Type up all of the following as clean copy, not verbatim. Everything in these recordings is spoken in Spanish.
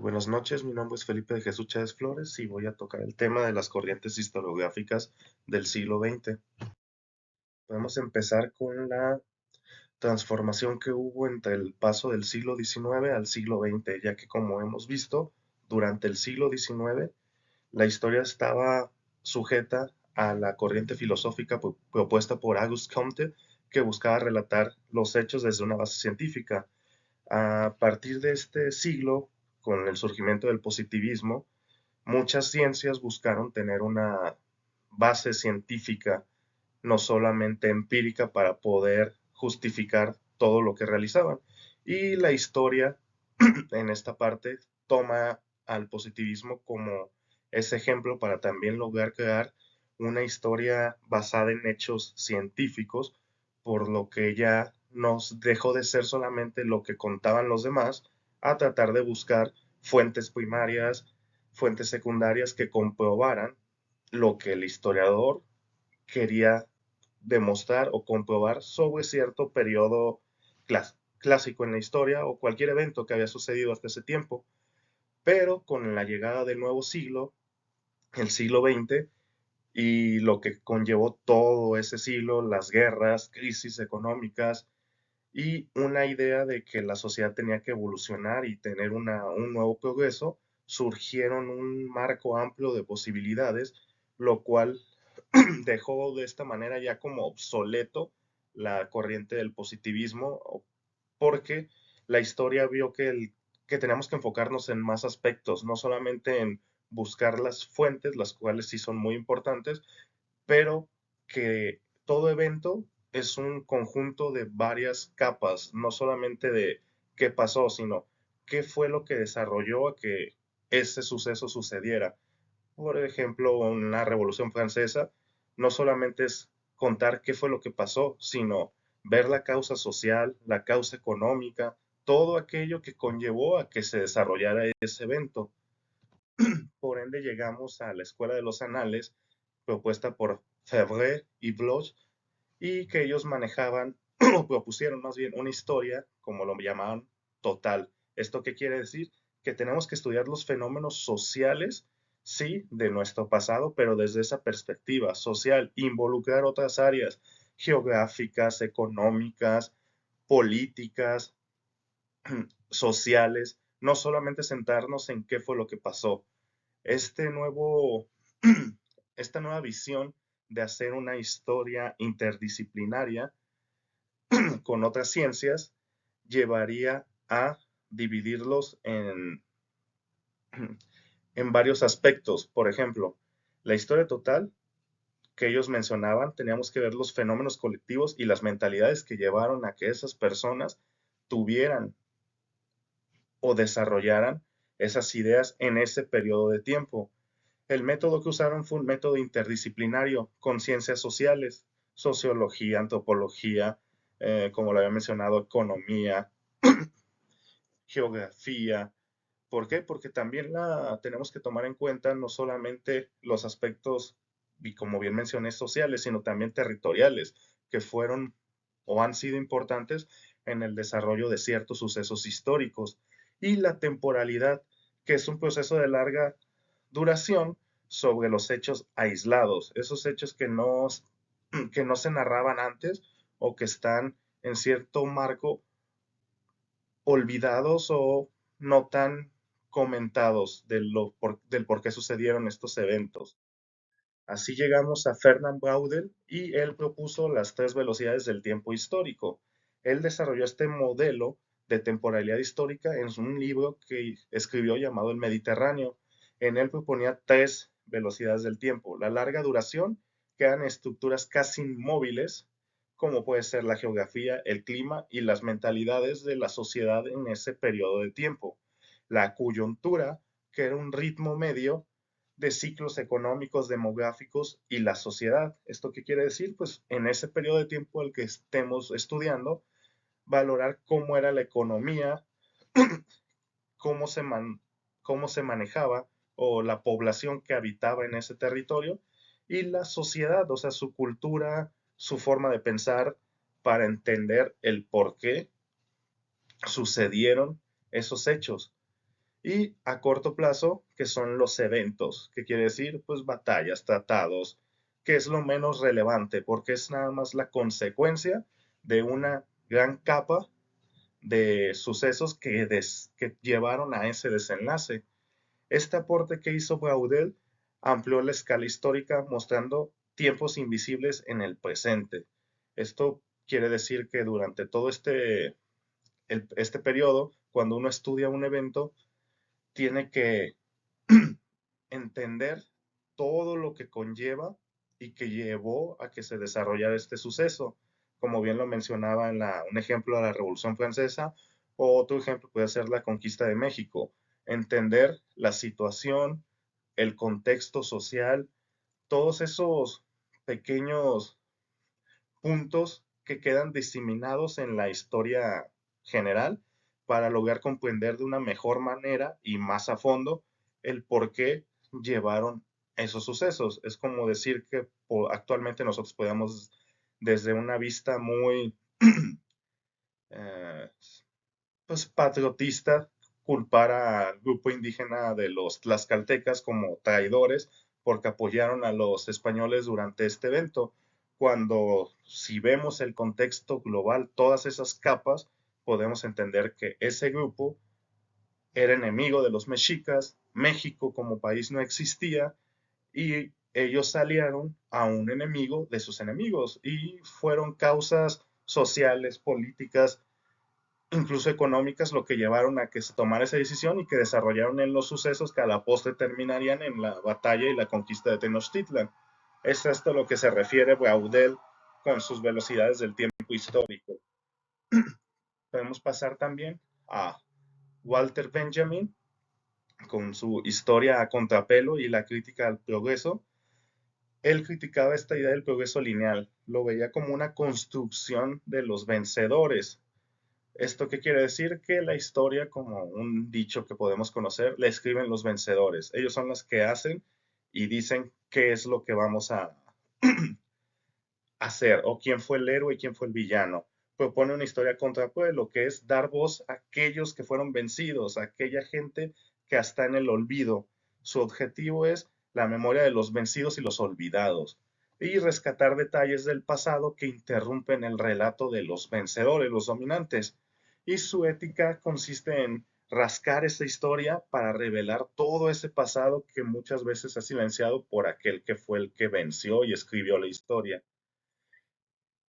Muy buenas noches, mi nombre es Felipe de Jesús Chávez Flores y voy a tocar el tema de las corrientes historiográficas del siglo XX. Podemos empezar con la transformación que hubo entre el paso del siglo XIX al siglo XX, ya que como hemos visto, durante el siglo XIX la historia estaba sujeta a la corriente filosófica propuesta por Auguste Comte, que buscaba relatar los hechos desde una base científica. A partir de este siglo, con el surgimiento del positivismo, muchas ciencias buscaron tener una base científica, no solamente empírica, para poder justificar todo lo que realizaban. Y la historia, en esta parte, toma al positivismo como ese ejemplo para también lograr crear una historia basada en hechos científicos, por lo que ya nos dejó de ser solamente lo que contaban los demás, a tratar de buscar fuentes primarias, fuentes secundarias que comprobaran lo que el historiador quería demostrar o comprobar sobre cierto periodo clásico en la historia o cualquier evento que había sucedido hasta ese tiempo. Pero con la llegada del nuevo siglo, el siglo XX, y lo que conllevó todo ese siglo, las guerras, crisis económicas y una idea de que la sociedad tenía que evolucionar y tener un nuevo progreso, surgieron un marco amplio de posibilidades, lo cual dejó de esta manera ya como obsoleto la corriente del positivismo, porque la historia vio que tenemos que enfocarnos en más aspectos, no solamente en buscar las fuentes, las cuales sí son muy importantes, pero que todo evento es un conjunto de varias capas, no solamente de qué pasó, sino qué fue lo que desarrolló a que ese suceso sucediera. Por ejemplo, una revolución francesa no solamente es contar qué fue lo que pasó, sino ver la causa social, la causa económica, todo aquello que conllevó a que se desarrollara ese evento. Por ende, llegamos a la Escuela de los Anales, propuesta por Febvre y Bloch, y que ellos manejaban, o propusieron más bien, una historia, como lo llamaban, total. ¿Esto qué quiere decir? Que tenemos que estudiar los fenómenos sociales, sí, de nuestro pasado, pero desde esa perspectiva social, involucrar otras áreas geográficas, económicas, políticas, sociales, no solamente centrarnos en qué fue lo que pasó. Este nuevo, esta nueva visión de hacer una historia interdisciplinaria con otras ciencias llevaría a dividirlos en varios aspectos. Por ejemplo, la historia total que ellos mencionaban, teníamos que ver los fenómenos colectivos y las mentalidades que llevaron a que esas personas tuvieran o desarrollaran esas ideas en ese periodo de tiempo. El método que usaron fue un método interdisciplinario con ciencias sociales, sociología, antropología, como lo había mencionado, economía, geografía. ¿Por qué? Porque también tenemos que tomar en cuenta no solamente los aspectos, y como bien mencioné, sociales, sino también territoriales, que fueron o han sido importantes en el desarrollo de ciertos sucesos históricos. Y la temporalidad, que es un proceso de larga duración sobre los hechos aislados, esos hechos que no se narraban antes o que están en cierto marco olvidados o no tan comentados del por qué sucedieron estos eventos. Así llegamos a Fernand Braudel y él propuso las tres velocidades del tiempo histórico. Él desarrolló este modelo de temporalidad histórica en un libro que escribió llamado El Mediterráneo. En él proponía tres velocidades del tiempo: la larga duración, que eran estructuras casi inmóviles, como puede ser la geografía, el clima y las mentalidades de la sociedad en ese periodo de tiempo; la coyuntura, que era un ritmo medio de ciclos económicos, demográficos y la sociedad. ¿Esto qué quiere decir? Pues en ese periodo de tiempo al que estemos estudiando, valorar cómo era la economía, cómo se, man, cómo se manejaba o la población que habitaba en ese territorio, y la sociedad, o sea, su cultura, su forma de pensar, para entender el por qué sucedieron esos hechos. y a corto plazo, que son los eventos, que quiere decir, pues batallas, tratados, que es lo menos relevante, porque es nada más la consecuencia de una gran capa de sucesos que llevaron a ese desenlace. Este aporte que hizo Braudel amplió la escala histórica mostrando tiempos invisibles en el presente. Esto quiere decir que durante todo este periodo, cuando uno estudia un evento, tiene que entender todo lo que conlleva y que llevó a que se desarrollara este suceso. Como bien lo mencionaba un ejemplo de la Revolución Francesa, o otro ejemplo puede ser la conquista de México. Entender la situación, el contexto social, todos esos pequeños puntos que quedan diseminados en la historia general para lograr comprender de una mejor manera y más a fondo el por qué llevaron esos sucesos. Es como decir que actualmente nosotros podemos, desde una vista muy eh, pues, patriotista, culpar al grupo indígena de los tlaxcaltecas como traidores porque apoyaron a los españoles durante este evento, cuando si vemos el contexto global, todas esas capas, podemos entender que ese grupo era enemigo de los mexicas, México como país no existía y ellos salieron a un enemigo de sus enemigos y fueron causas sociales, políticas, incluso económicas, lo que llevaron a que se tomara esa decisión y que desarrollaron en los sucesos que a la postre terminarían en la batalla y la conquista de Tenochtitlan. Es esto a lo que se refiere Braudel con sus velocidades del tiempo histórico. Podemos pasar también a Walter Benjamin con su historia a contrapelo y la crítica al progreso. Él criticaba esta idea del progreso lineal, lo veía como una construcción de los vencedores. ¿Esto qué quiere decir? Que la historia, como un dicho que podemos conocer, la escriben los vencedores. Ellos son los que hacen y dicen qué es lo que vamos a hacer, o quién fue el héroe y quién fue el villano. Propone una historia contrapueblo, que es dar voz a aquellos que fueron vencidos, a aquella gente que está en el olvido. Su objetivo es la memoria de los vencidos y los olvidados, y rescatar detalles del pasado que interrumpen el relato de los vencedores, los dominantes. Y su ética consiste en rascar esa historia para revelar todo ese pasado que muchas veces ha silenciado por aquel que fue el que venció y escribió la historia.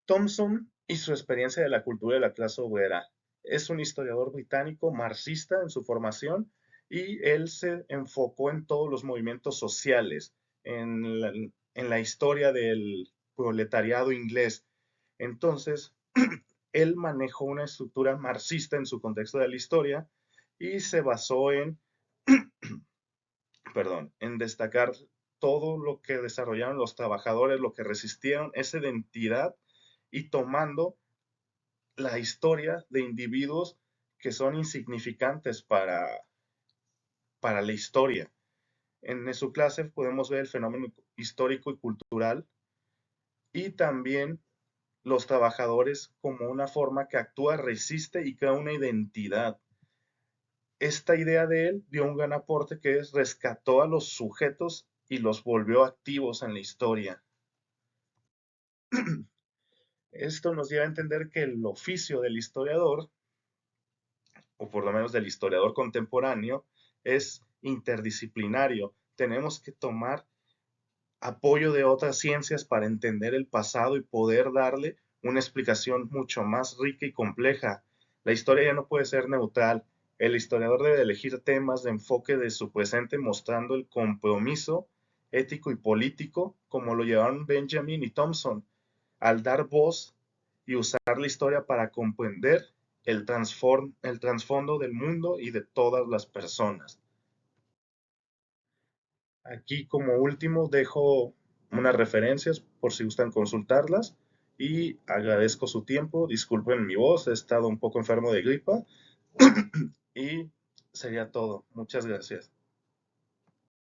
Thompson y su experiencia de la cultura de la clase obrera. Es un historiador británico marxista en su formación y él se enfocó en todos los movimientos sociales, en la historia del proletariado inglés. Entonces, él manejó una estructura marxista en su contexto de la historia y se basó en destacar todo lo que desarrollaron los trabajadores, lo que resistieron, esa identidad y tomando la historia de individuos que son insignificantes para la historia. En su clase podemos ver el fenómeno histórico y cultural y también los trabajadores como una forma que actúa, resiste y crea una identidad. Esta idea de él dio un gran aporte que es rescató a los sujetos y los volvió activos en la historia. Esto nos lleva a entender que el oficio del historiador, o por lo menos del historiador contemporáneo, es interdisciplinario. Tenemos que tomar apoyo de otras ciencias para entender el pasado y poder darle una explicación mucho más rica y compleja. La historia ya no puede ser neutral. El historiador debe elegir temas de enfoque de su presente mostrando el compromiso ético y político como lo llevaron Benjamin y Thompson al dar voz y usar la historia para comprender el trasfondo del mundo y de todas las personas. Aquí como último dejo unas referencias por si gustan consultarlas y agradezco su tiempo. Disculpen mi voz, he estado un poco enfermo de gripa y sería todo. Muchas gracias.